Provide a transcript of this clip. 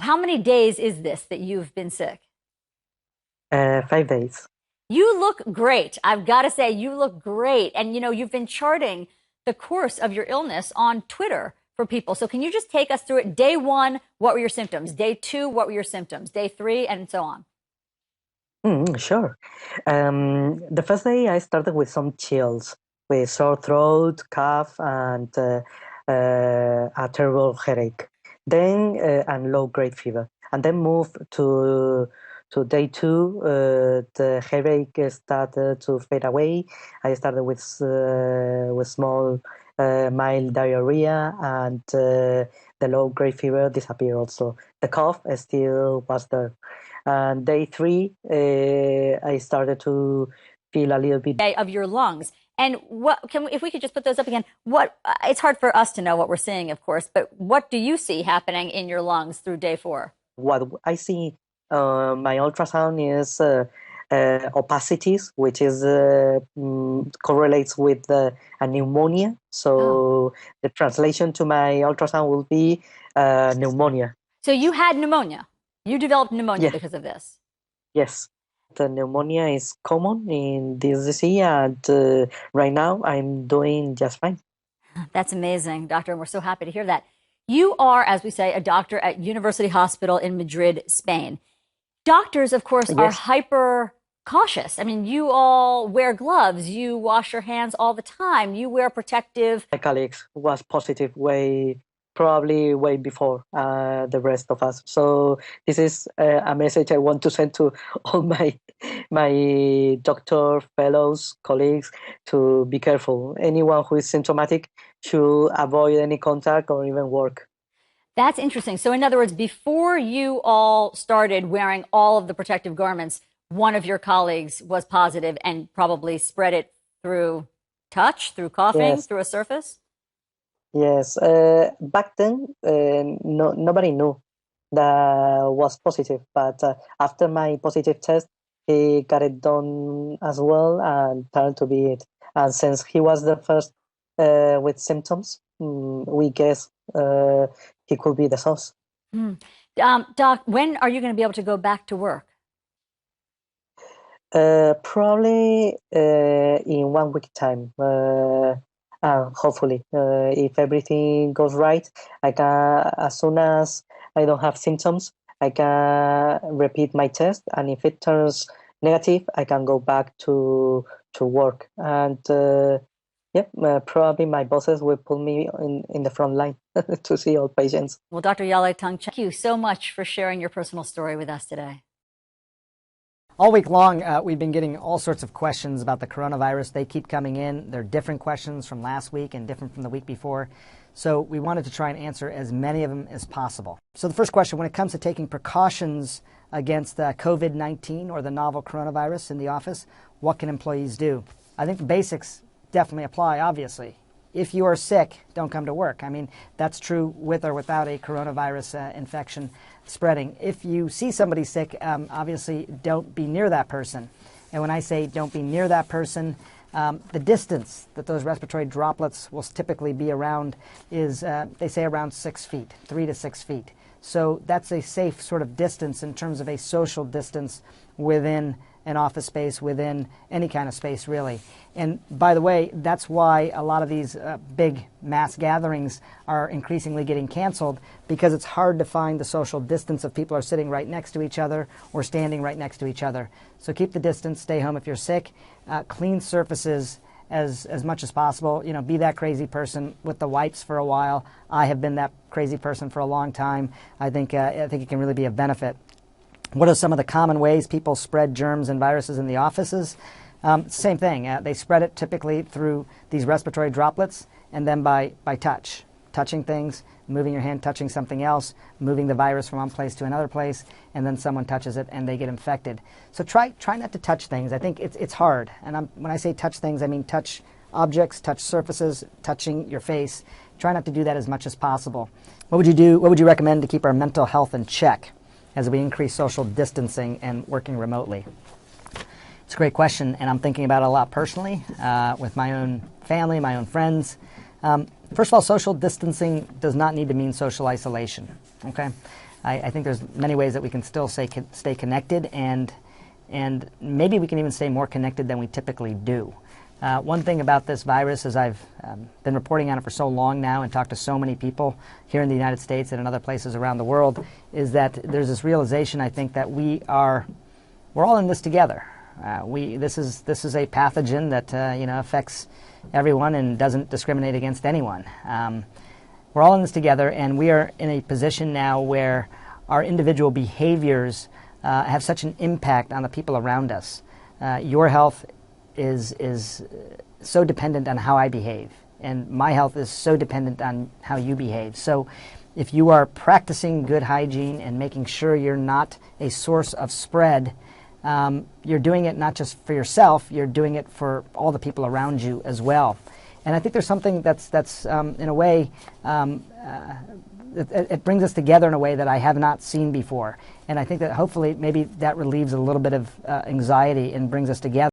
how many days is this that you've been sick? 5 days. You look great. I've got to say, you look great. And, you know, you've been charting the course of your illness on Twitter for people. So can you just take us through it? Day 1, what were your symptoms? Day 2, what were your symptoms? Day 3, and so on. Sure. The first day I started with some chills, with sore throat, cough, and a terrible headache. Then and low-grade fever. And then moved to day 2. The headache started to fade away. I started with small mild diarrhea, and the low-grade fever disappeared also. The cough still was there. And day 3, I started to feel a little bit of your lungs. And what if we could just put those up again? What it's hard for us to know what we're seeing, of course, but what do you see happening in your lungs through day 4? What I see, my ultrasound is opacities, which is correlates with a pneumonia. So the translation to my ultrasound will be pneumonia. So you had pneumonia. You developed pneumonia because of this. Yes. The pneumonia is common in this disease, and right now I'm doing just fine. That's amazing, doctor, and we're so happy to hear that. You are, as we say, a doctor at University Hospital in Madrid, Spain. Doctors, of course, are hyper cautious. I mean, you all wear gloves, you wash your hands all the time, you wear protective. My colleagues was positive probably way before the rest of us. So this is a message I want to send to all my doctor fellows, colleagues, to be careful. Anyone who is symptomatic should avoid any contact or even work. That's interesting. So in other words, before you all started wearing all of the protective garments, one of your colleagues was positive and probably spread it through touch, through coughing, through a surface? Yes. Back then, nobody knew that was positive. But after my positive test, he got it done as well and turned to be it. And since he was the first with symptoms, we guess he could be the source. Doc, when are you going to be able to go back to work? Probably in 1 week time. Hopefully, if everything goes right, I can, as soon as I don't have symptoms, I can repeat my test, and if it turns negative, I can go back to work. And probably my bosses will put me in the front line to see all patients. Well, Dr. Yale Tang, thank you so much for sharing your personal story with us today. All week long, we've been getting all sorts of questions about the coronavirus. They keep coming in. They're different questions from last week and different from the week before. So we wanted to try and answer as many of them as possible. So the first question, when it comes to taking precautions against COVID-19 or the novel coronavirus in the office, what can employees do? I think the basics definitely apply, obviously. If you are sick, don't come to work. I mean, that's true with or without a coronavirus infection spreading. If you see somebody sick, obviously don't be near that person. And when I say don't be near that person, the distance that those respiratory droplets will typically be around is, they say, around 6 feet, 3 to 6 feet. So that's a safe sort of distance in terms of a social distance within an office space, within any kind of space, really. And by the way, that's why a lot of these big mass gatherings are increasingly getting canceled, because it's hard to find the social distance if people are sitting right next to each other or standing right next to each other. So keep the distance, stay home if you're sick, clean surfaces as much as possible. You know, be that crazy person with the wipes for a while. I have been that crazy person for a long time. I think it can really be a benefit. What are some of the common ways people spread germs and viruses in the offices? Same thing. They spread it typically through these respiratory droplets and then by touch. Touching things, moving your hand, touching something else, moving the virus from one place to another place, and then someone touches it and they get infected. So try not to touch things. I think it's hard. And when I say touch things, I mean touch objects, touch surfaces, touching your face. Try not to do that as much as possible. What would you do? What would you recommend to keep our mental health in check as we increase social distancing and working remotely? It's a great question, and I'm thinking about it a lot personally with my own family, my own friends. First of all, social distancing does not need to mean social isolation. Okay, I think there's many ways that we can still stay connected, and maybe we can even stay more connected than we typically do. One thing about this virus is I've been reporting on it for so long now and talked to so many people here in the United States and in other places around the world, is that there's this realization, I think, that we're all in this together. This is a pathogen that affects everyone and doesn't discriminate against anyone. We're all in this together, and we are in a position now where our individual behaviors have such an impact on the people around us. Your health is so dependent on how I behave, and my health is so dependent on how you behave. So if you are practicing good hygiene and making sure you're not a source of spread, you're doing it not just for yourself, you're doing it for all the people around you as well. And I think there's something that's in a way, it brings us together in a way that I have not seen before. And I think that hopefully maybe that relieves a little bit of anxiety and brings us together.